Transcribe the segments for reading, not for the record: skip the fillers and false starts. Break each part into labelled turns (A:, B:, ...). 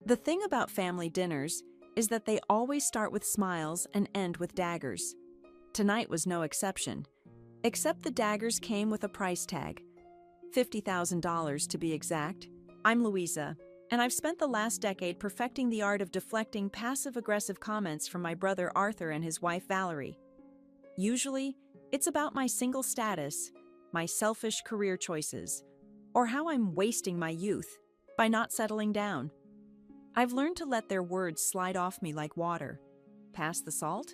A: The thing about family dinners is that they always start with smiles and end with daggers. Tonight was no exception, except the daggers came with a price tag. $50,000 to be exact. I'm Louisa, and I've spent the last decade perfecting the art of deflecting passive-aggressive comments from my brother Arthur and his wife Valerie. Usually, it's about my single status, my selfish career choices, or how I'm wasting my youth by not settling down. I've learned to let their words slide off me like water. Pass the salt?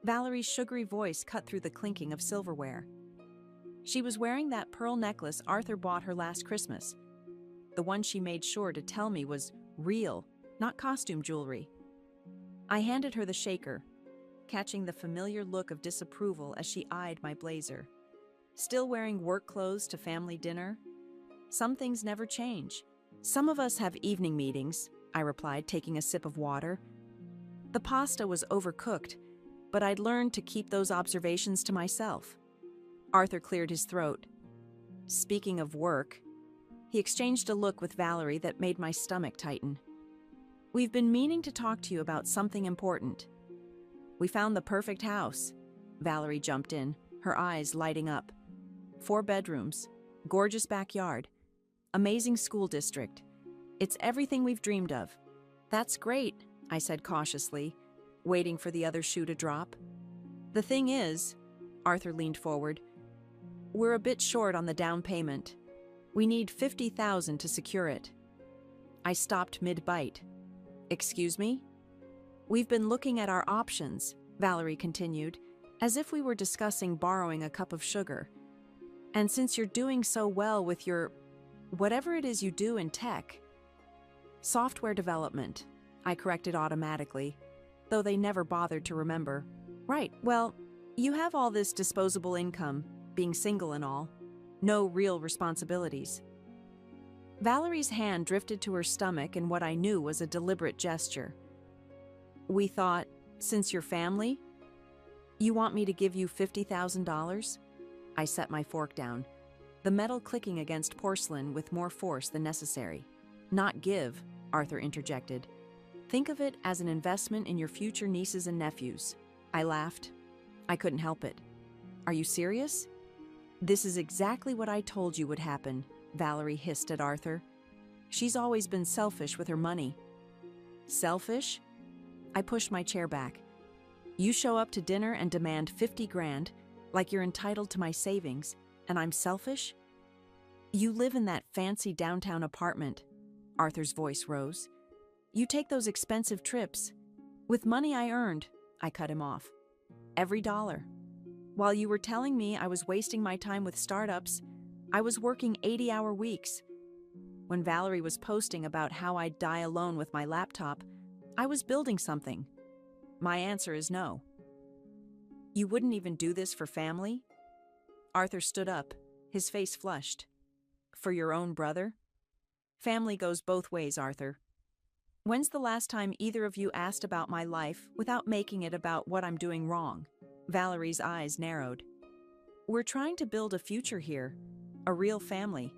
A: Valerie's sugary voice cut through the clinking of silverware. She was wearing that pearl necklace Arthur bought her last Christmas. The one she made sure to tell me was real, not costume jewelry. I handed her the shaker, catching the familiar look of disapproval as she eyed my blazer. Still wearing work clothes to family dinner? Some things never change. Some of us have evening meetings, I replied, taking a sip of water. The pasta was overcooked, but I'd learned to keep those observations to myself. Arthur cleared his throat. Speaking of work, he exchanged a look with Valerie that made my stomach tighten. We've been meaning to talk to you about something important. We found the perfect house. Valerie jumped in, her eyes lighting up. 4 bedrooms, gorgeous backyard, amazing school district. It's everything we've dreamed of. That's great, I said cautiously, waiting for the other shoe to drop. The thing is, Arthur leaned forward, we're a bit short on the down payment. We need $50,000 to secure it. I stopped mid-bite. Excuse me? We've been looking at our options, Valerie continued, as if we were discussing borrowing a cup of sugar. And since you're doing so well with your, whatever it is you do in tech, software development, I corrected automatically, though they never bothered to remember. Right, well, you have all this disposable income, being single and all. No real responsibilities. Valerie's hand drifted to her stomach in what I knew was a deliberate gesture. We thought, since you're family, you want me to give you $50,000? I set my fork down, the metal clicking against porcelain with more force than necessary. Not give, Arthur interjected. Think of it as an investment in your future nieces and nephews. I laughed. I couldn't help it. Are you serious? This is exactly what I told you would happen, Valerie hissed at Arthur. She's always been selfish with her money. Selfish? I pushed my chair back. You show up to dinner and demand 50 grand, like you're entitled to my savings, and I'm selfish? You live in that fancy downtown apartment. Arthur's voice rose. You take those expensive trips. With money I earned, I cut him off. Every dollar. While you were telling me I was wasting my time with startups, I was working 80-hour weeks. When Valerie was posting about how I'd die alone with my laptop, I was building something. My answer is no. You wouldn't even do this for family? Arthur stood up, his face flushed. For your own brother? Family goes both ways, Arthur. When's the last time either of you asked about my life without making it about what I'm doing wrong? Valerie's eyes narrowed. We're trying to build a future here, a real family.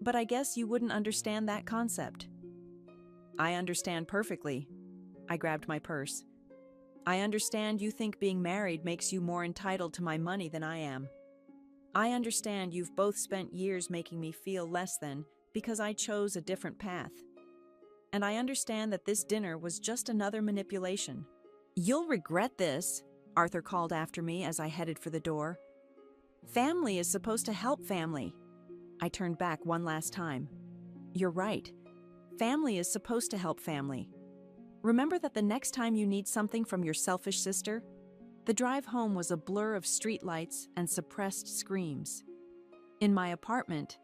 A: But I guess you wouldn't understand that concept. I understand perfectly. I grabbed my purse. I understand you think being married makes you more entitled to my money than I am. I understand you've both spent years making me feel less than because I chose a different path. And I understand that this dinner was just another manipulation. You'll regret this, Arthur called after me as I headed for the door. Family is supposed to help family. I turned back one last time. You're right. Family is supposed to help family. Remember that the next time you need something from your selfish sister? The drive home was a blur of streetlights and suppressed screams. In my apartment,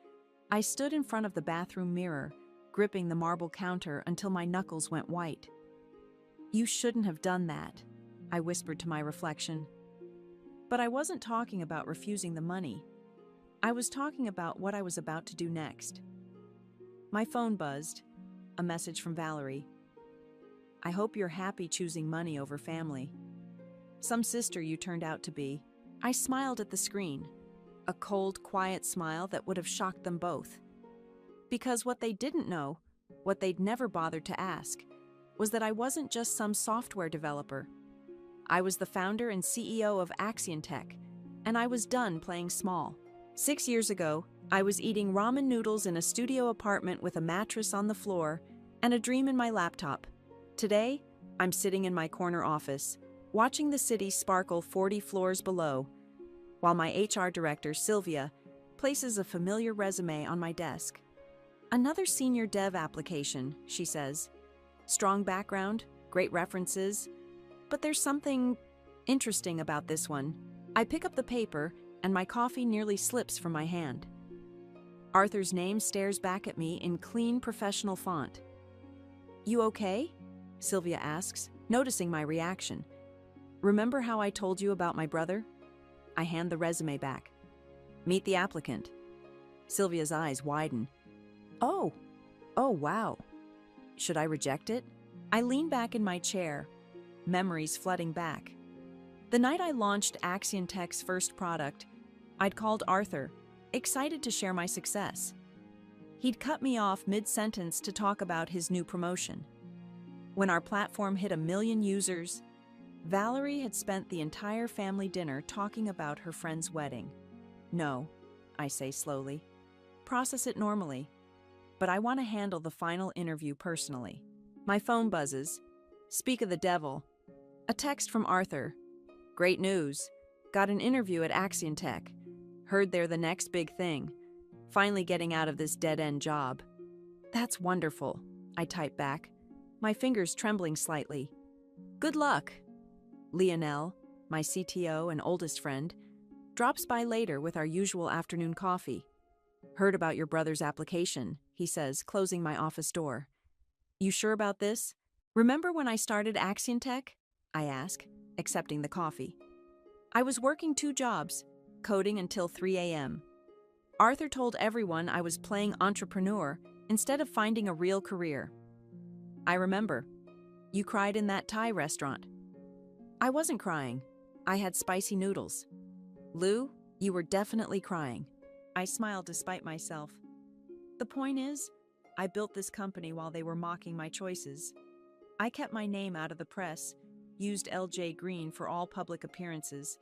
A: I stood in front of the bathroom mirror, gripping the marble counter until my knuckles went white. You shouldn't have done that, I whispered to my reflection. But I wasn't talking about refusing the money. I was talking about what I was about to do next. My phone buzzed, a message from Valerie. I hope you're happy choosing money over family. Some sister you turned out to be. I smiled at the screen, a cold, quiet smile that would have shocked them both. Because what they didn't know What they'd never bothered to ask was that I wasn't just some software developer. I was the founder and CEO of AITA, and I was done playing small. 6 years ago, I was eating ramen noodles in a studio apartment with a mattress on the floor and a dream in my laptop. Today, I'm sitting in my corner office, watching the city sparkle 40 floors below, while my HR director, Sylvia, places a familiar resume on my desk. Another senior dev application, she says. Strong background, great references, but there's something interesting about this one. I pick up the paper, and my coffee nearly slips from my hand. Arthur's name stares back at me in clean, professional font. "You okay?" Sylvia asks, noticing my reaction. "Remember how I told you about my brother?" I hand the resume back. "Meet the applicant." Sylvia's eyes widen. Oh, wow. Should I reject it? I lean back in my chair, memories flooding back. The night I launched AITA's first product, I'd called Arthur, excited to share my success. He'd cut me off mid-sentence to talk about his new promotion. When our platform hit 1 million users, Valerie had spent the entire family dinner talking about her friend's wedding. "No," I say slowly. "Process it normally. But I want to handle the final interview personally." My phone buzzes. Speak of the devil. A text from Arthur. "Great news. Got an interview at AITA. Heard they're the next big thing. Finally getting out of this dead-end job." "That's wonderful," I type back, my fingers trembling slightly. "Good luck." Lionel, my CTO and oldest friend, drops by later with our usual afternoon coffee. "Heard about your brother's application," he says, closing my office door. "You sure about this? Remember when I started AITA?" I ask, accepting the coffee. I was working 2 jobs, coding until 3 a.m. Arthur told everyone I was playing entrepreneur instead of finding a real career. "I remember. You cried in that Thai restaurant." I wasn't crying. I had spicy noodles. "Lou, you were definitely crying." I smiled despite myself. The point is, I built this company while they were mocking my choices. I kept my name out of the press, used LJ Green for all public appearances,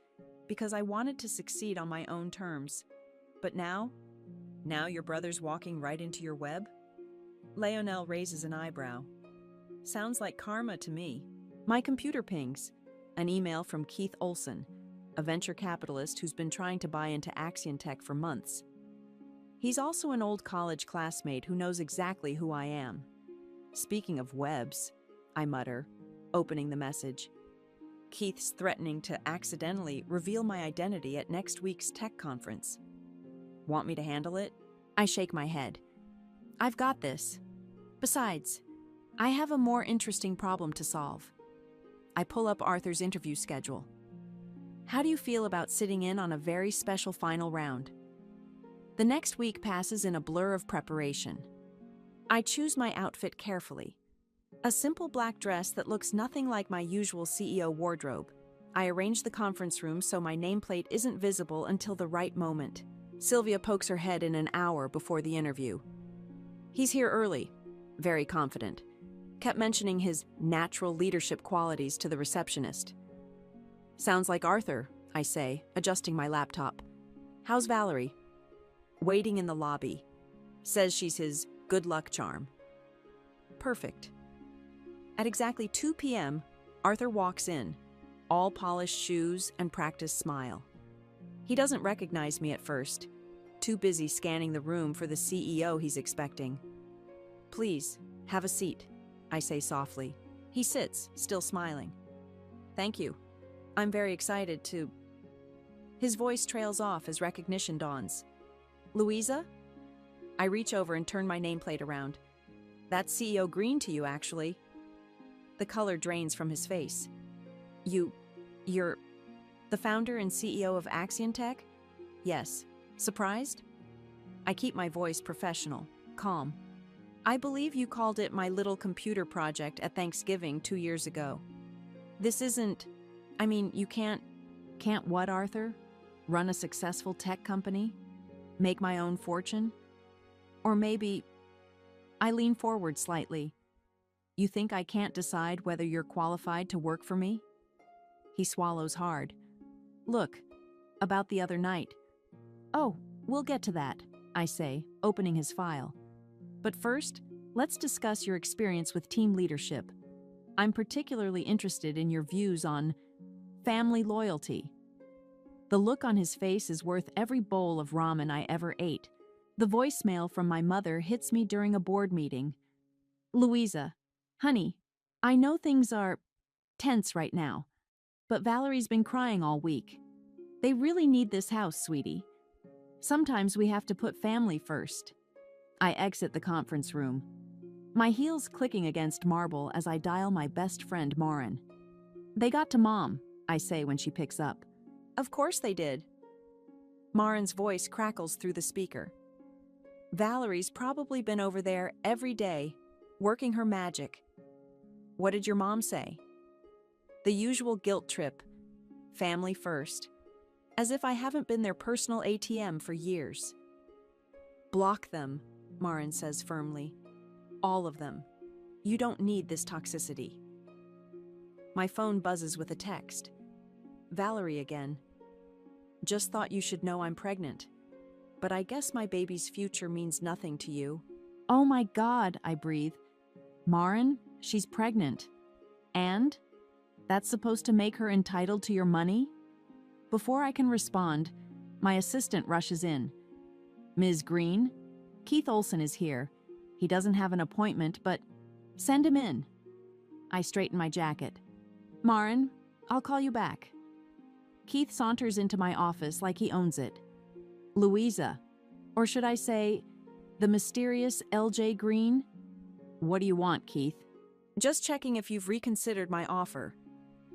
A: because I wanted to succeed on my own terms. But now your brother's walking right into your web? Lionel raises an eyebrow. Sounds like karma to me. My computer pings. An email from Keith Olson, a venture capitalist who's been trying to buy into AITA for months. He's also an old college classmate who knows exactly who I am. "Speaking of webs," I mutter, opening the message. "Keith's threatening to accidentally reveal my identity at next week's tech conference. Want me to handle it?" I shake my head. "I've got this. Besides, I have a more interesting problem to solve." I pull up Arthur's interview schedule. "How do you feel about sitting in on a very special final round?" The next week passes in a blur of preparation. I choose my outfit carefully. A simple black dress that looks nothing like my usual CEO wardrobe. I arrange the conference room so my nameplate isn't visible until the right moment. Sylvia pokes her head in an hour before the interview. He's here early, very confident. Kept mentioning his natural leadership qualities to the receptionist. "Sounds like Arthur," I say, adjusting my laptop. "How's Valerie?" "Waiting in the lobby. Says she's his good luck charm." Perfect. At exactly 2 p.m., Arthur walks in, all polished shoes and practiced smile. He doesn't recognize me at first, too busy scanning the room for the CEO he's expecting. "Please, have a seat," I say softly. He sits, still smiling. "Thank you. I'm very excited to..." His voice trails off as recognition dawns. "Louisa?" I reach over and turn my nameplate around. "That's CEO Green to you, actually." The color drains from his face. You're the founder and CEO of AITA? "Yes. Surprised?" I keep my voice professional, calm. "I believe you called it my little computer project at Thanksgiving 2 years ago. This isn't... you can't what, Arthur? Run a successful tech company? Make my own fortune? Or maybe I lean forward slightly. You think I can't decide whether you're qualified to work for me? He swallows hard. Look, about the other night. Oh, we'll get to that, I say, opening his file. But first, let's discuss your experience with team leadership. I'm particularly interested in your views on family loyalty. The look on his face is worth every bowl of ramen I ever ate. The voicemail from my mother hits me during a board meeting. Louisa, honey, I know things are tense right now, but Valerie's been crying all week. They really need this house, sweetie. Sometimes we have to put family first. I exit the conference room, my heels clicking against marble as I dial my best friend Maureen. They got to Mom, I say when she picks up. Of course they did. Maureen's voice crackles through the speaker. Valerie's probably been over there every day, working her magic. What did your mom say? The usual guilt trip. Family first. As if I haven't been their personal ATM for years. Block them, Maureen says firmly. All of them. You don't need this toxicity. My phone buzzes with a text. Valerie again. Just thought you should know I'm pregnant. But I guess my baby's future means nothing to you. Oh my God, I breathe. Maureen, she's pregnant. And? That's supposed to make her entitled to your money? Before I can respond, my assistant rushes in. Ms. Green, Keith Olson is here. He doesn't have an appointment, but send him in. I straighten my jacket. Maureen, I'll call you back. Keith saunters into my office like he owns it. Louisa, or should I say, the mysterious L.J. Green? What do you want, Keith? Just checking if you've reconsidered my offer.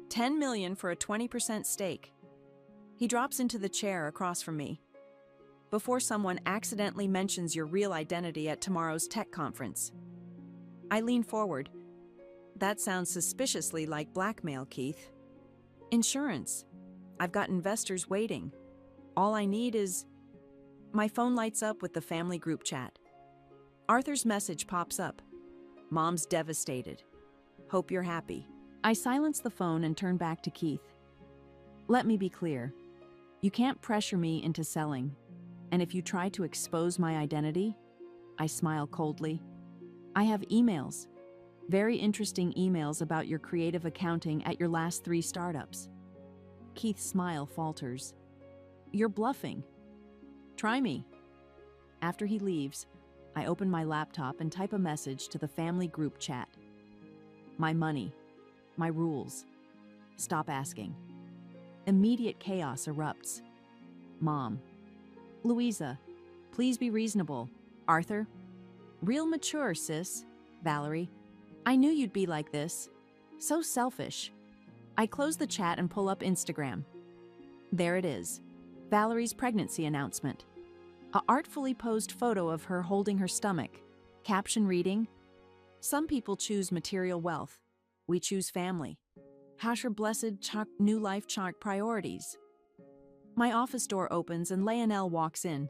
A: $10 million for a 20% stake. He drops into the chair across from me. Before someone accidentally mentions your real identity at tomorrow's tech conference. I lean forward. That sounds suspiciously like blackmail, Keith. Insurance. I've got investors waiting. All I need is... My phone lights up with the family group chat. Arthur's message pops up. Mom's devastated. Hope you're happy. I silence the phone and turn back to Keith. Let me be clear. You can't pressure me into selling. And if you try to expose my identity, I smile coldly. I have emails. Very interesting emails about your creative accounting at your last 3 startups. Keith's smile falters. You're bluffing. Try me. After he leaves, I open my laptop and type a message to the family group chat. My money. My rules. Stop asking. Immediate chaos erupts. Mom. Louisa, please be reasonable. Arthur. Real mature, sis. Valerie. I knew you'd be like this. So selfish. I close the chat and pull up Instagram. There it is. Valerie's pregnancy announcement. A artfully posed photo of her holding her stomach. Caption reading, "Some people choose material wealth. We choose family. Hash her blessed new life chart priorities." My office door opens and Leonel walks in.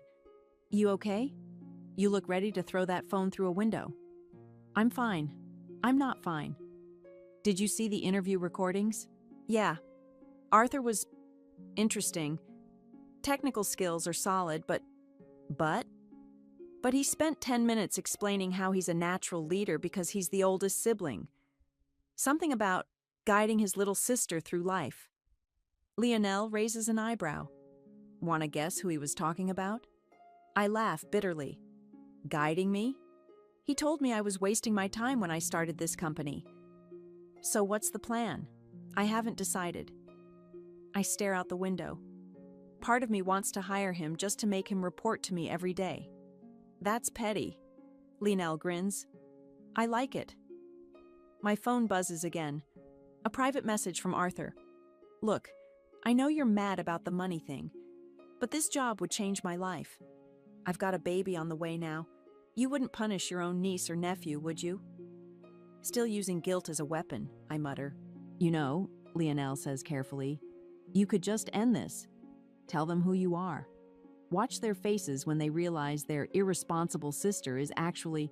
A: You okay? You look ready to throw that phone through a window. I'm fine. I'm not fine. Did you see the interview recordings? Yeah. Arthur was interesting. Technical skills are solid, but he spent 10 minutes explaining how he's a natural leader because he's the oldest sibling. Something about guiding his little sister through life. Leonel raises an eyebrow. Want to guess who he was talking about? I laugh bitterly. Guiding me? He told me I was wasting my time when I started this company. So what's the plan? I haven't decided. I stare out the window. Part of me wants to hire him just to make him report to me every day. That's petty. Leonel grins. I like it. My phone buzzes again. A private message from Arthur. Look, I know you're mad about the money thing, but this job would change my life. I've got a baby on the way now. You wouldn't punish your own niece or nephew, would you? Still using guilt as a weapon, I mutter. You know, Leonel says carefully, you could just end this. Tell them who you are. Watch their faces when they realize their irresponsible sister is actually...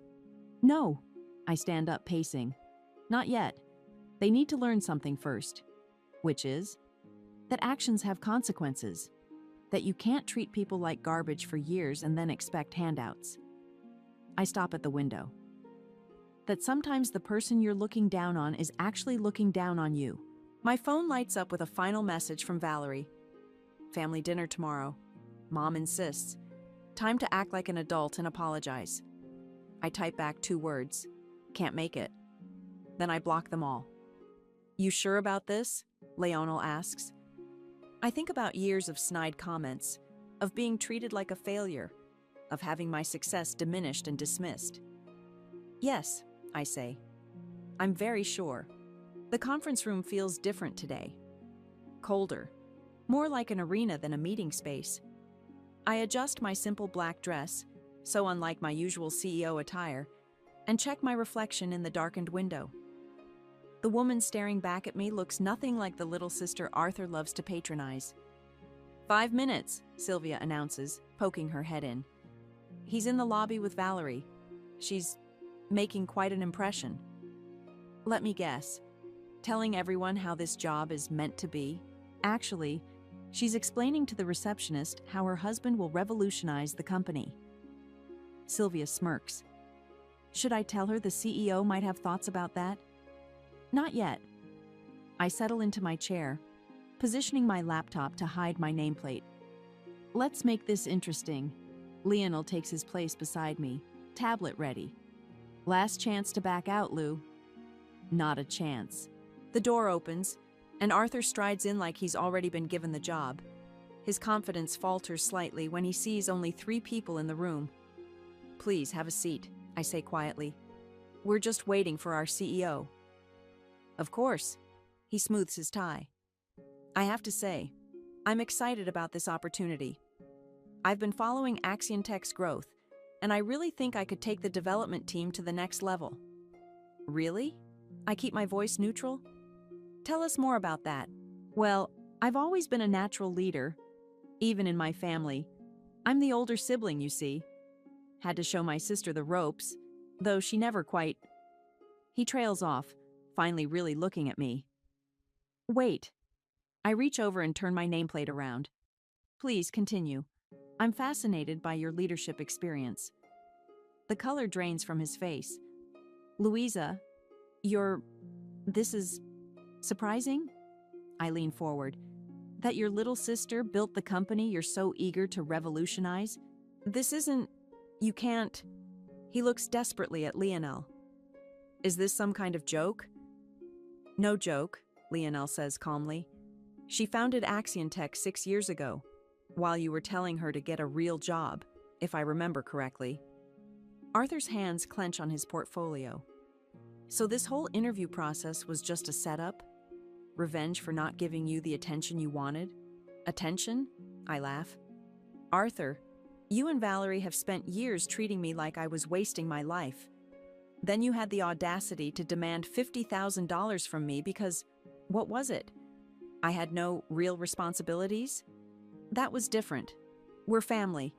A: No. I stand up, pacing. Not yet. They need to learn something first. Which is? That actions have consequences. That you can't treat people like garbage for years and then expect handouts. I stop at the window. That sometimes the person you're looking down on is actually looking down on you. My phone lights up with a final message from Valerie. Family dinner tomorrow. Mom insists. Time to act like an adult and apologize. I type back 2 words. Can't make it. Then I block them all. You sure about this? Leonel asks. I think about years of snide comments, of being treated like a failure, of having my success diminished and dismissed. Yes, I say. I'm very sure. The conference room feels different today. Colder. More like an arena than a meeting space. I adjust my simple black dress, so unlike my usual CEO attire, and check my reflection in the darkened window. The woman staring back at me looks nothing like the little sister Arthur loves to patronize. 5 minutes, Sylvia announces, poking her head in. He's in the lobby with Valerie. She's making quite an impression. Let me guess. Telling everyone how this job is meant to be? Actually, she's explaining to the receptionist how her husband will revolutionize the company. Sylvia smirks. Should I tell her the CEO might have thoughts about that? Not yet. I settle into my chair, positioning my laptop to hide my nameplate. Let's make this interesting. Leonel takes his place beside me, tablet ready. Last chance to back out, Lou. Not a chance. The door opens, and Arthur strides in like he's already been given the job. His confidence falters slightly when he sees only 3 people in the room. Please have a seat, I say quietly. We're just waiting for our CEO. Of course. He smooths his tie. I have to say, I'm excited about this opportunity. I've been following AxianTech's growth, and I really think I could take the development team to the next level. Really? I keep my voice neutral? Tell us more about that. Well, I've always been a natural leader, even in my family. I'm the older sibling, you see. Had to show my sister the ropes, though she never quite... He trails off, finally really looking at me. Wait. I reach over and turn my nameplate around. Please continue. I'm fascinated by your leadership experience. The color drains from his face. Louisa, this is surprising? I lean forward. That your little sister built the company you're so eager to revolutionize? This isn't... You can't... He looks desperately at Leonel. Is this some kind of joke? No joke, Leonel says calmly. She founded AxianTech 6 years ago, while you were telling her to get a real job, if I remember correctly. Arthur's hands clench on his portfolio. So this whole interview process was just a setup? Revenge for not giving you the attention you wanted? Attention? I laugh. Arthur, you and Valerie have spent years treating me like I was wasting my life. Then you had the audacity to demand $50,000 from me because, what was it? I had no real responsibilities? That was different. We're family.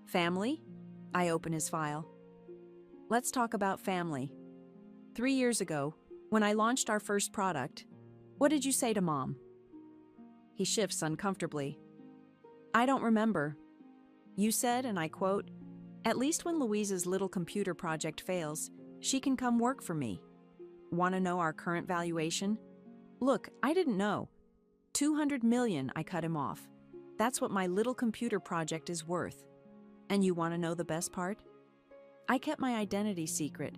A: Family? I open his file. Let's talk about family. 3 years ago, when I launched our first product, what did you say to Mom? He shifts uncomfortably. I don't remember. You said, and I quote, "At least when Louisa's little computer project fails, she can come work for me." Want to know our current valuation? Look, I didn't know. 200 million, I cut him off. That's what my little computer project is worth. And you want to know the best part? I kept my identity secret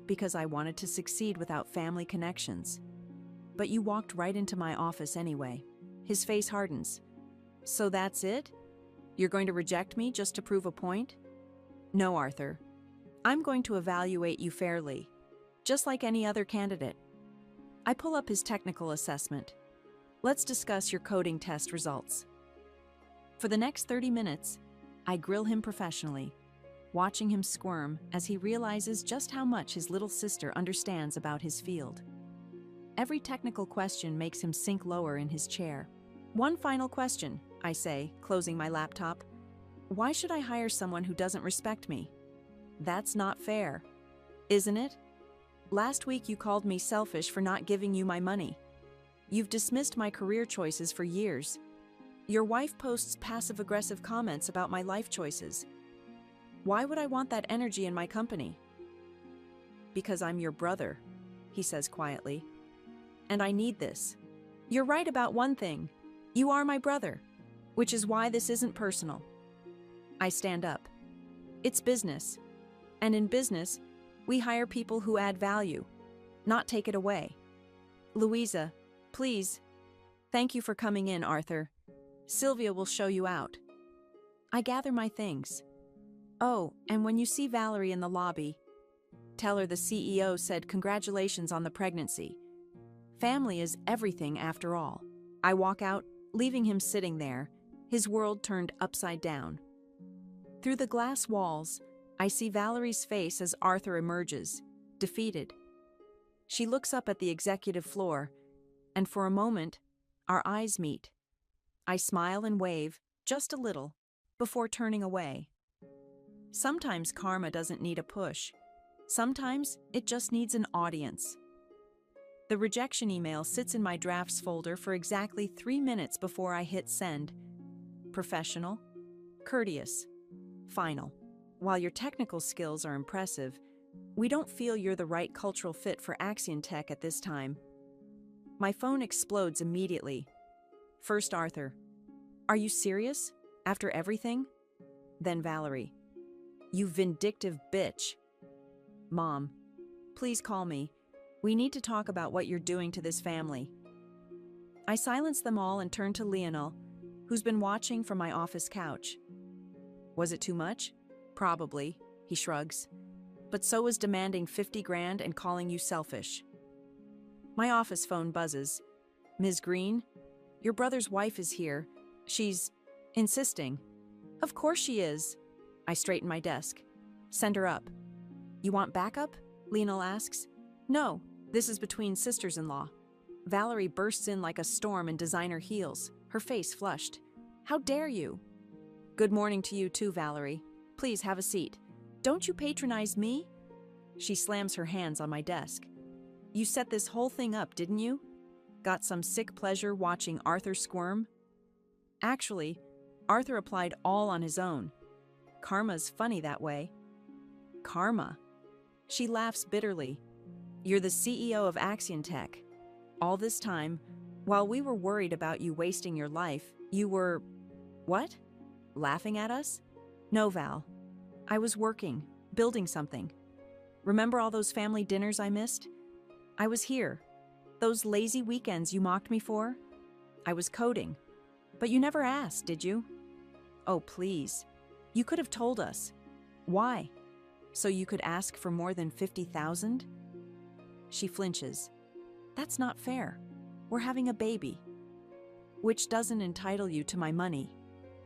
A: because I wanted to succeed without family connections. But you walked right into my office anyway. His face hardens. So that's it? You're going to reject me just to prove a point? No, Arthur. I'm going to evaluate you fairly, just like any other candidate. I pull up his technical assessment. Let's discuss your coding test results. For the next 30 minutes, I grill him professionally, watching him squirm as he realizes just how much his little sister understands about his field. Every technical question makes him sink lower in his chair. One final question, I say, closing my laptop. Why should I hire someone who doesn't respect me? That's not fair. Isn't it? Last week you called me selfish for not giving you my money. You've dismissed my career choices for years. Your wife posts passive-aggressive comments about my life choices. Why would I want that energy in my company? Because I'm your brother, he says quietly. And I need this. You're right about one thing. You are my brother, which is why this isn't personal. I stand up. It's business. And in business, we hire people who add value, not take it away. Louisa, please. Thank you for coming in, Arthur. Sylvia will show you out. I gather my things. Oh, and when you see Valerie in the lobby, tell her the CEO said congratulations on the pregnancy. Family is everything after all. I walk out, leaving him sitting there, his world turned upside down. Through the glass walls, I see Valerie's face as Arthur emerges, defeated. She looks up at the executive floor, and for a moment, our eyes meet. I smile and wave, just a little, before turning away. Sometimes karma doesn't need a push. Sometimes it just needs an audience. The rejection email sits in my drafts folder for exactly 3 minutes before I hit send. Professional, courteous, final. While your technical skills are impressive, we don't feel you're the right cultural fit for Axion Tech at this time. My phone explodes immediately. First Arthur. Are you serious? After everything? Then Valerie. You vindictive bitch. Mom, please call me. We need to talk about what you're doing to this family. I silence them all and turn to Lionel, who's been watching from my office couch. Was it too much? Probably, he shrugs. But so was demanding 50 grand and calling you selfish. My office phone buzzes. Ms. Green, your brother's wife is here. She's insisting. Of course she is. I straighten my desk. Send her up. You want backup? Lionel asks. No, this is between sisters-in-law. Valerie bursts in like a storm in designer heels, her face flushed. How dare you? Good morning to you too, Valerie. Please have a seat. Don't you patronize me? She slams her hands on my desk. You set this whole thing up, didn't you? Got some sick pleasure watching Arthur squirm? Actually, Arthur applied all on his own. Karma's funny that way. Karma. She laughs bitterly. You're the CEO of Axion Tech. All this time, while we were worried about you wasting your life, you were… what? Laughing at us? No, Val. I was working, building something. Remember all those family dinners I missed? I was here. Those lazy weekends you mocked me for? I was coding. But you never asked, did you? Oh, please. You could have told us. Why? So you could ask for more than 50,000? She flinches. That's not fair. We're having a baby. Which doesn't entitle you to my money.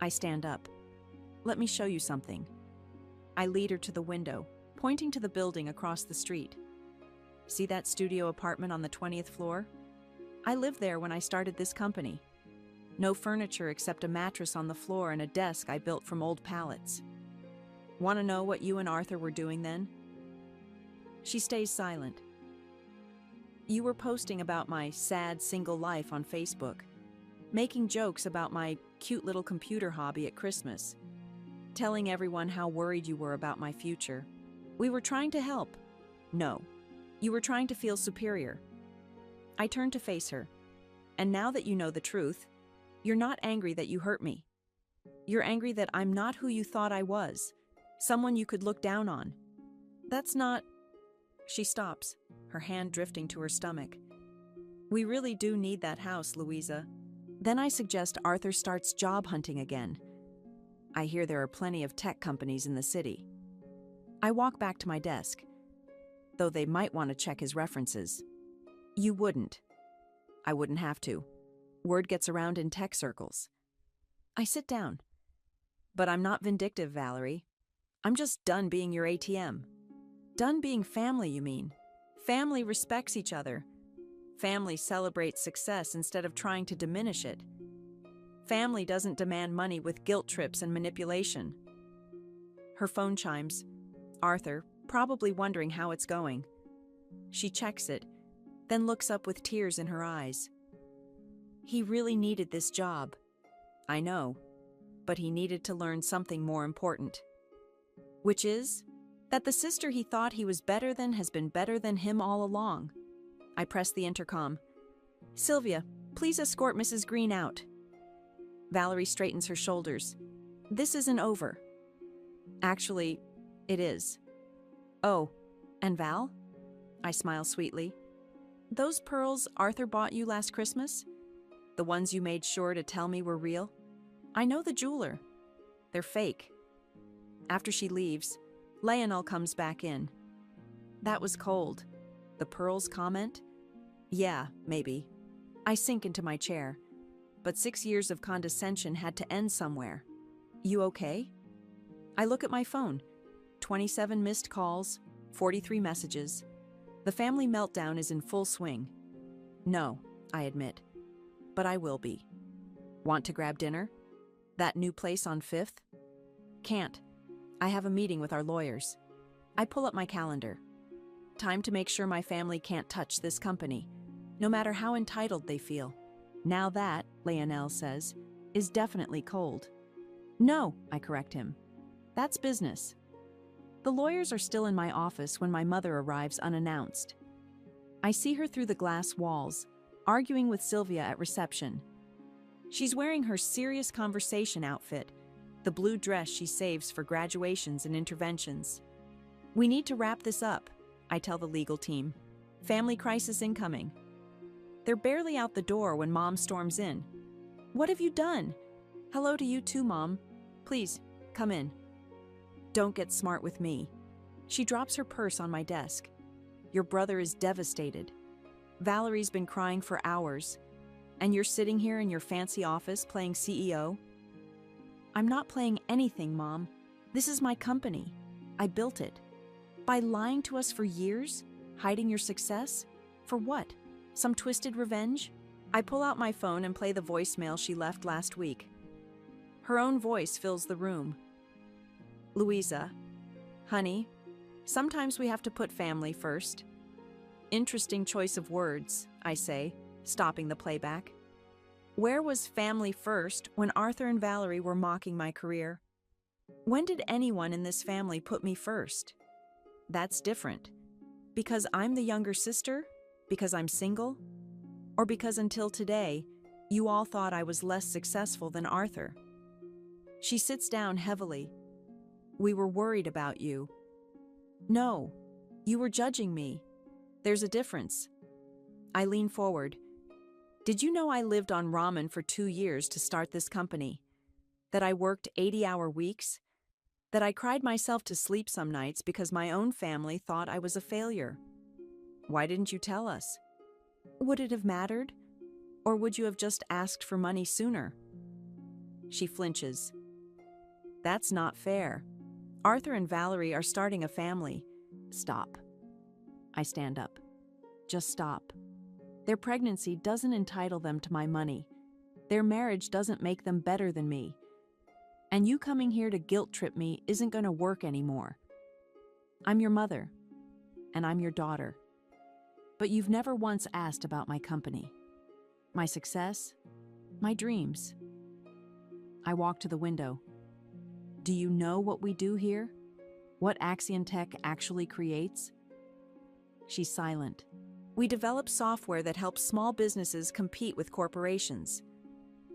A: I stand up. Let me show you something. I lead her to the window, pointing to the building across the street. See that studio apartment on the 20th floor? I lived there when I started this company. No furniture except a mattress on the floor and a desk I built from old pallets. Want to know what you and Arthur were doing then? She stays silent. You were posting about my sad single life on Facebook, making jokes about my cute little computer hobby at Christmas, telling everyone how worried you were about my future. We were trying to help. No, you were trying to feel superior. I turned to face her. And now that you know the truth, you're not angry that you hurt me. You're angry that I'm not who you thought I was, someone you could look down on. That's not… She stops, her hand drifting to her stomach. We really do need that house, Louisa. Then I suggest Arthur starts job hunting again. I hear there are plenty of tech companies in the city. I walk back to my desk, though they might want to check his references. You wouldn't. I wouldn't have to. Word gets around in tech circles. I sit down. But I'm not vindictive, Valerie. I'm just done being your ATM. Done being family, you mean. Family respects each other. Family celebrates success instead of trying to diminish it. Family doesn't demand money with guilt trips and manipulation. Her phone chimes. Arthur, probably wondering how it's going. She checks it, then looks up with tears in her eyes. He really needed this job. I know, but he needed to learn something more important. Which is that the sister he thought he was better than has been better than him all along. I press the intercom. Sylvia, please escort Mrs. Green out. Valerie straightens her shoulders. This isn't over. Actually, it is. Oh, and Val? I smile sweetly. Those pearls Arthur bought you last Christmas? The ones you made sure to tell me were real? I know the jeweler. They're fake. After she leaves, Lionel comes back in. That was cold. The pearls comment? Yeah, maybe. I sink into my chair. But 6 years of condescension had to end somewhere. You okay? I look at my phone. 27 missed calls, 43 messages. The family meltdown is in full swing. No, I admit. But I will be. Want to grab dinner? That new place on 5th? Can't. I have a meeting with our lawyers. I pull up my calendar. Time to make sure my family can't touch this company, no matter how entitled they feel. Now that, Lionel says, is definitely cold. No, I correct him. That's business. The lawyers are still in my office when my mother arrives unannounced. I see her through the glass walls, arguing with Sylvia at reception. She's wearing her serious conversation outfit, the blue dress she saves for graduations and interventions. We need to wrap this up, I tell the legal team. Family crisis incoming. They're barely out the door when Mom storms in. What have you done? Hello to you too, Mom. Please, come in. Don't get smart with me. She drops her purse on my desk. Your brother is devastated. Valerie's been crying for hours. And you're sitting here in your fancy office playing CEO? I'm not playing anything, Mom. This is my company. I built it. By lying to us for years? Hiding your success? For what? Some twisted revenge? I pull out my phone and play the voicemail she left last week. Her own voice fills the room. Louisa, honey, sometimes we have to put family first. Interesting choice of words, I say, stopping the playback. Where was family first when Arthur and Valerie were mocking my career? When did anyone in this family put me first? That's different. Because I'm the younger sister? Because I'm single? Or because until today, you all thought I was less successful than Arthur? She sits down heavily. We were worried about you. No, you were judging me. There's a difference. I lean forward. Did you know I lived on ramen for 2 years to start this company? That I worked 80-hour weeks? That I cried myself to sleep some nights because my own family thought I was a failure? Why didn't you tell us? Would it have mattered? Or would you have just asked for money sooner? She flinches. That's not fair. Arthur and Valerie are starting a family. Stop. I stand up. Just stop. Their pregnancy doesn't entitle them to my money. Their marriage doesn't make them better than me. And you coming here to guilt trip me isn't going to work anymore. I'm your mother, and I'm your daughter. But you've never once asked about my company, my success, my dreams. I walk to the window. Do you know what we do here? What Axion Tech actually creates? She's silent. We develop software that helps small businesses compete with corporations.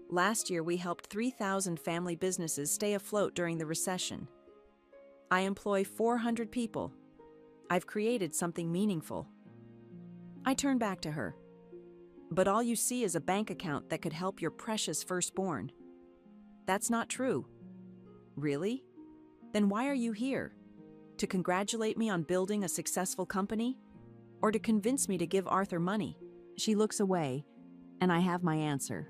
A: Last year, we helped 3,000 family businesses stay afloat during the recession. I employ 400 people. I've created something meaningful. I turn back to her. But all you see is a bank account that could help your precious firstborn. That's not true. Really? Then why are you here? To congratulate me on building a successful company? Or to convince me to give Arthur money? She looks away, and I have my answer.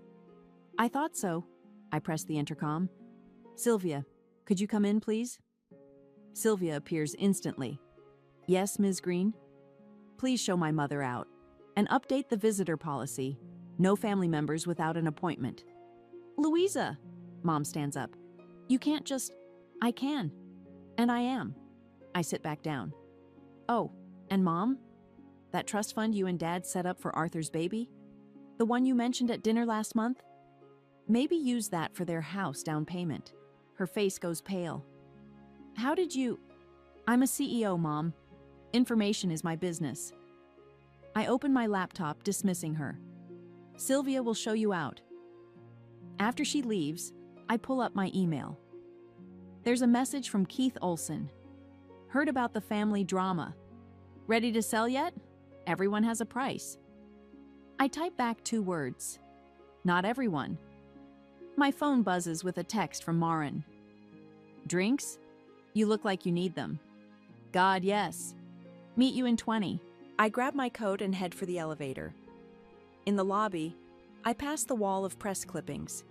A: I thought so. I press the intercom. Sylvia, could you come in, please? Sylvia appears instantly. Yes, Ms. Green? Please show my mother out. And update the visitor policy. No family members without an appointment. Louisa! Mom stands up. You can't just... I can. And I am. I sit back down. Oh, and Mom? That trust fund you and Dad set up for Arthur's baby? The one you mentioned at dinner last month? Maybe use that for their house down payment. Her face goes pale. How did you... I'm a CEO, Mom. Information is my business. I open my laptop, dismissing her. Sylvia will show you out. After she leaves, I pull up my email. There's a message from Keith Olson. Heard about the family drama. Ready to sell yet? Everyone has a price. I type back 2 words. Not everyone. My phone buzzes with a text from Marin. Drinks? You look like you need them. God, yes. Meet you in 20. I grab my coat and head for the elevator. In the lobby, I pass the wall of press clippings.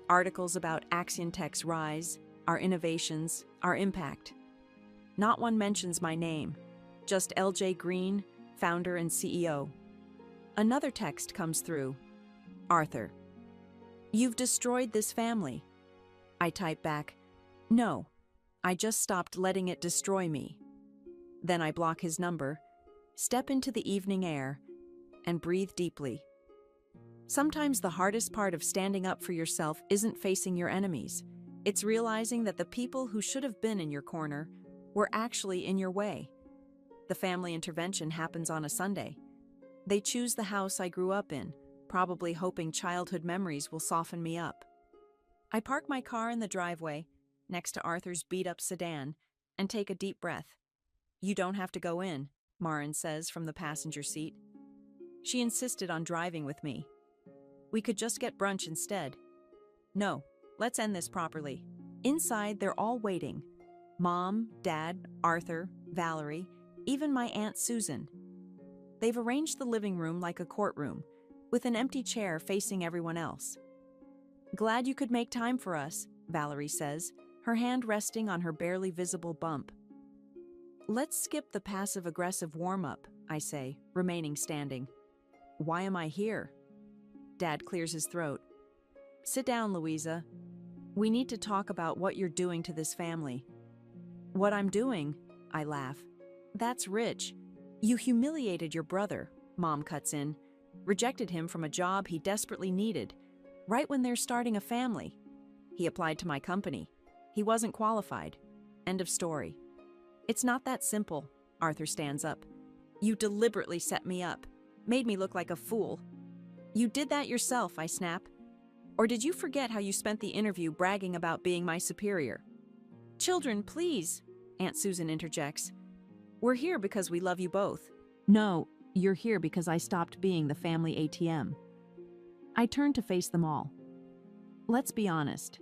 A: Articles about Axion Tech's rise, our innovations, our impact. Not one mentions my name, just LJ Green, founder and CEO. Another text comes through. Arthur. You've destroyed this family. I type back, no, I just stopped letting it destroy me. Then I block his number, step into the evening air, and breathe deeply. Sometimes the hardest part of standing up for yourself isn't facing your enemies. It's realizing that the people who should have been in your corner were actually in your way. The family intervention happens on a Sunday. They choose the house I grew up in, probably hoping childhood memories will soften me up. I park my car in the driveway, next to Arthur's beat-up sedan, and take a deep breath. You don't have to go in, Marin says from the passenger seat. She insisted on driving with me. We could just get brunch instead. No, let's end this properly. Inside, they're all waiting. Mom, Dad, Arthur, Valerie, even my Aunt Susan. They've arranged the living room like a courtroom, with an empty chair facing everyone else. Glad you could make time for us, Valerie says, her hand resting on her barely visible bump. Let's skip the passive-aggressive warm-up, I say, remaining standing. Why am I here? Dad clears his throat. Sit down, Louisa. We need to talk about what you're doing to this family. What I'm doing? I laugh. That's rich. You humiliated your brother, Mom cuts in. Rejected him from a job he desperately needed, right when they're starting a family. He applied to my company. He wasn't qualified. End of story. It's not that simple, Arthur stands up. You deliberately set me up, made me look like a fool. You did that yourself, I snap. Or did you forget how you spent the interview bragging about being my superior? Children, please, Aunt Susan interjects. We're here because we love you both. No, you're here because I stopped being the family ATM. I turn to face them all. Let's be honest.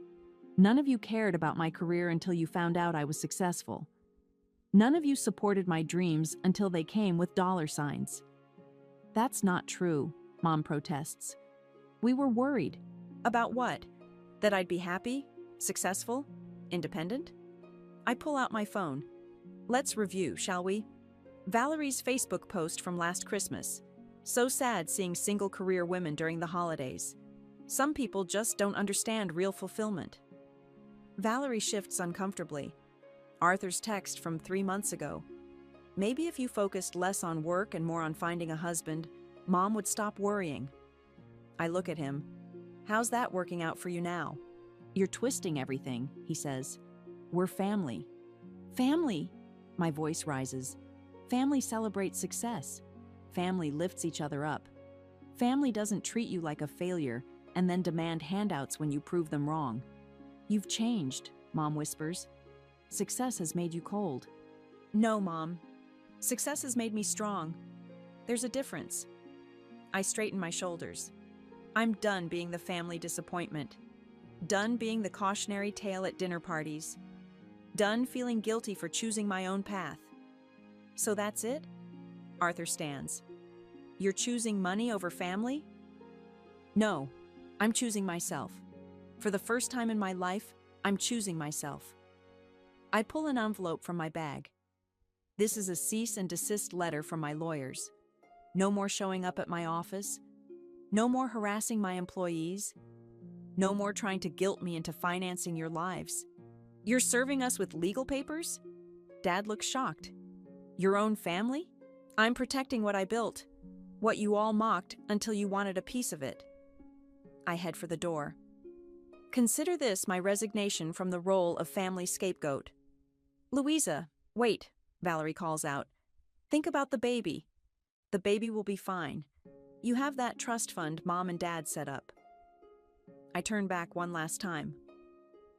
A: None of you cared about my career until you found out I was successful. None of you supported my dreams until they came with dollar signs. That's not true, Mom protests. We were worried. About what? That I'd be happy, successful, independent? I pull out my phone. Let's review, shall we? Valerie's Facebook post from last Christmas. So sad seeing single career women during the holidays. Some people just don't understand real fulfillment. Valerie shifts uncomfortably. Arthur's text from 3 months ago. Maybe if you focused less on work and more on finding a husband, Mom would stop worrying. I look at him. How's that working out for you now? You're twisting everything, he says. We're family. Family! My voice rises. Family celebrates success. Family lifts each other up. Family doesn't treat you like a failure and then demand handouts when you prove them wrong. You've changed, Mom whispers. Success has made you cold. No, Mom. Success has made me strong. There's a difference. I straighten my shoulders. I'm done being the family disappointment. Done being the cautionary tale at dinner parties. Done feeling guilty for choosing my own path. So that's it? Arthur stands. You're choosing money over family? No, I'm choosing myself. For the first time in my life, I'm choosing myself. I pull an envelope from my bag. This is a cease and desist letter from my lawyers. No more showing up at my office. No more harassing my employees. No more trying to guilt me into financing your lives. You're serving us with legal papers? Dad looks shocked. Your own family? I'm protecting what I built, what you all mocked until you wanted a piece of it. I head for the door. Consider this my resignation from the role of family scapegoat. Louisa, wait, Valerie calls out. Think about the baby. The baby will be fine. You have that trust fund Mom and Dad set up. I turn back one last time.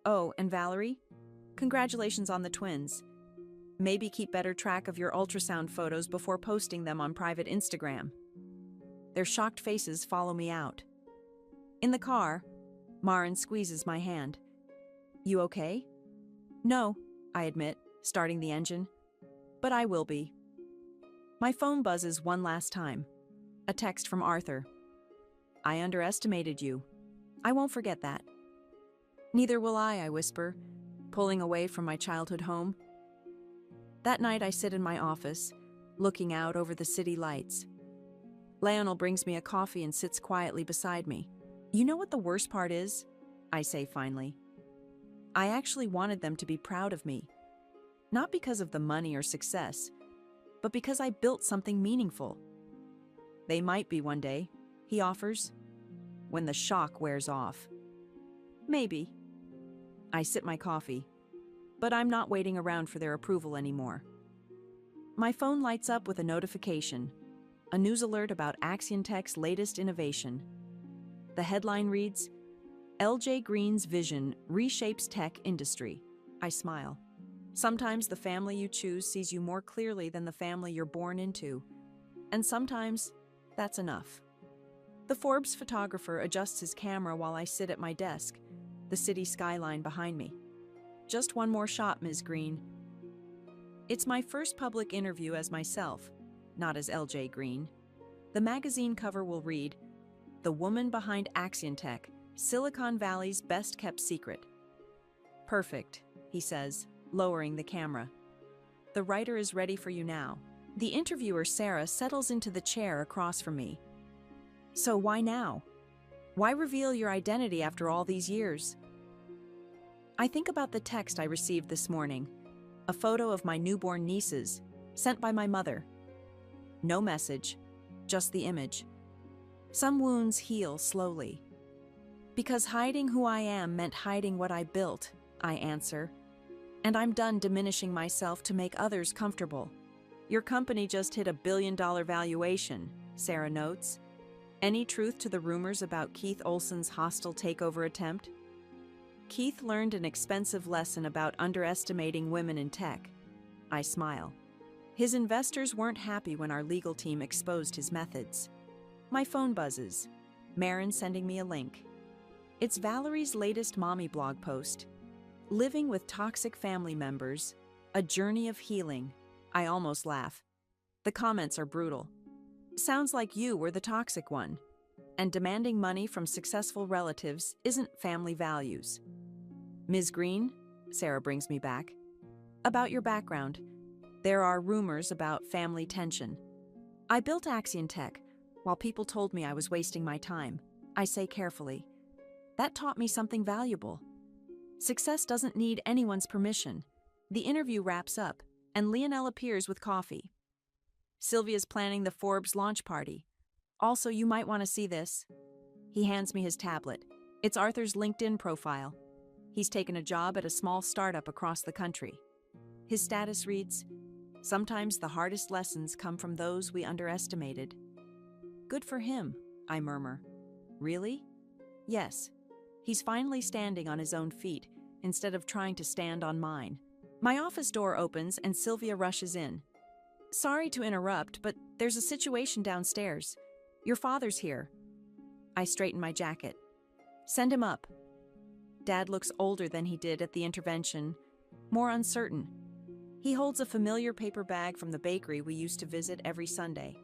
A: Oh, and Valerie? Congratulations on the twins. Maybe keep better track of your ultrasound photos before posting them on private Instagram. Their shocked faces follow me out. In the car, Maren squeezes my hand. You okay? No, I admit, starting the engine. But I will be. My phone buzzes one last time. A text from Arthur. I underestimated you. I won't forget that. Neither will I whisper, pulling away from my childhood home. That night I sit in my office, looking out over the city lights. Lionel brings me a coffee and sits quietly beside me. You know what the worst part is? I say finally. I actually wanted them to be proud of me. Not because of the money or success, but because I built something meaningful. They might be one day, he offers, when the shock wears off. Maybe. I sip my coffee, but I'm not waiting around for their approval anymore. My phone lights up with a notification, a news alert about AxianTech's latest innovation. The headline reads, LJ Green's vision reshapes tech industry. I smile. Sometimes the family you choose sees you more clearly than the family you're born into, and sometimes that's enough. The Forbes photographer adjusts his camera while I sit at my desk, the city skyline behind me. Just one more shot, Ms. Green. It's my first public interview as myself, not as LJ Green. The magazine cover will read, The Woman Behind AxianTech, Silicon Valley's Best-Kept Secret. Perfect, he says, lowering the camera. The writer is ready for you now. The interviewer, Sarah, settles into the chair across from me. So why now? Why reveal your identity after all these years? I think about the text I received this morning, a photo of my newborn nieces, sent by my mother. No message, just the image. Some wounds heal slowly. Because hiding who I am meant hiding what I built, I answer. And I'm done diminishing myself to make others comfortable. Your company just hit $1 billion valuation, Sarah notes. Any truth to the rumors about Keith Olson's hostile takeover attempt? Keith learned an expensive lesson about underestimating women in tech. I smile. His investors weren't happy when our legal team exposed his methods. My phone buzzes. Maren sending me a link. It's Valerie's latest mommy blog post. Living with toxic family members, a journey of healing. I almost laugh. The comments are brutal. Sounds like you were the toxic one. And demanding money from successful relatives isn't family values. Ms. Green, Sarah brings me back. About your background. There are rumors about family tension. I built AxianTech while people told me I was wasting my time. I say carefully. That taught me something valuable. Success doesn't need anyone's permission. The interview wraps up, and Lionel appears with coffee. Sylvia's planning the Forbes launch party. Also, you might want to see this. He hands me his tablet. It's Arthur's LinkedIn profile. He's taken a job at a small startup across the country. His status reads, Sometimes the hardest lessons come from those we underestimated. Good for him, I murmur. Really? Yes. He's finally standing on his own feet, instead of trying to stand on mine. My office door opens and Sylvia rushes in. Sorry to interrupt, but there's a situation downstairs. Your father's here. I straighten my jacket. Send him up. Dad looks older than he did at the intervention, more uncertain. He holds a familiar paper bag from the bakery we used to visit every Sunday.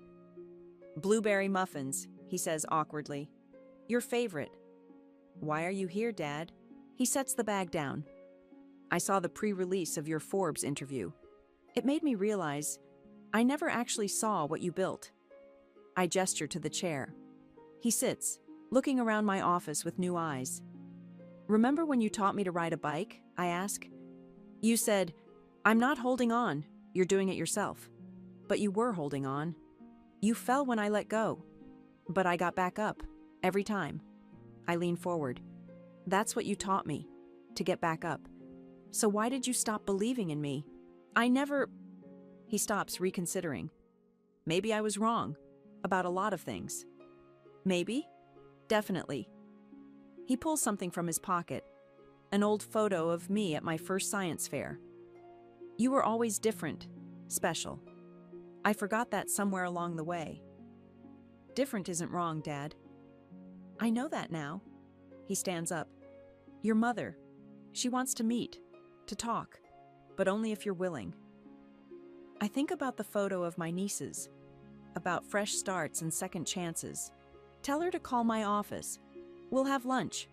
A: Blueberry muffins, he says awkwardly. Your favorite. Why are you here, Dad? He sets the bag down. I saw the pre-release of your Forbes interview. It made me realize I never actually saw what you built. I gesture to the chair. He sits, looking around my office with new eyes. Remember when you taught me to ride a bike? I ask. You said, I'm not holding on, you're doing it yourself. But you were holding on. You fell when I let go. But I got back up. Every time. I leaned forward. That's what you taught me. To get back up. So why did you stop believing in me? I never... He stops, reconsidering. Maybe I was wrong. About a lot of things. Maybe? Definitely. He pulls something from his pocket. An old photo of me at my first science fair. You were always different. Special. I forgot that somewhere along the way. Different isn't wrong, Dad. I know that now. He stands up. Your mother. She wants to meet. To talk. But only if you're willing. I think about the photo of my nieces. About fresh starts and second chances. Tell her to call my office. We'll have lunch.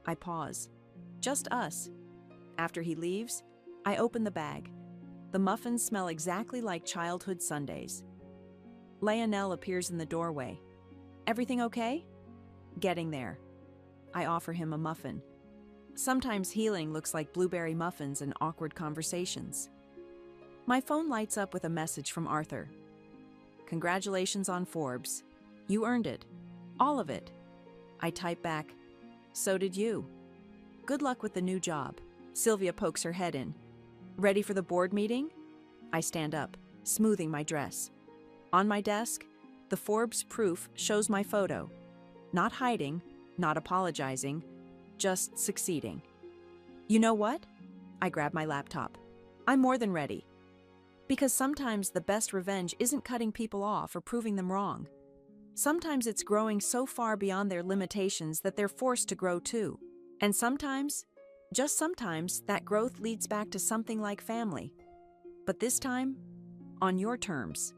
A: I pause. Just us. After he leaves, I open the bag. The muffins smell exactly like childhood sundaes. Lionel appears in the doorway. Everything okay? Getting there. I offer him a muffin. Sometimes healing looks like blueberry muffins and awkward conversations. My phone lights up with a message from Arthur. Congratulations on Forbes. You earned it. All of it. I type back, so did you. Good luck with the new job. Sylvia pokes her head in. Ready for the board meeting? I stand up, smoothing my dress. On my desk, the Forbes proof shows my photo. Not hiding, not apologizing, just succeeding. You know what? I grab my laptop. I'm more than ready. Because sometimes the best revenge isn't cutting people off or proving them wrong. Sometimes it's growing so far beyond their limitations that they're forced to grow too. And sometimes, just sometimes, that growth leads back to something like family. But this time, on your terms.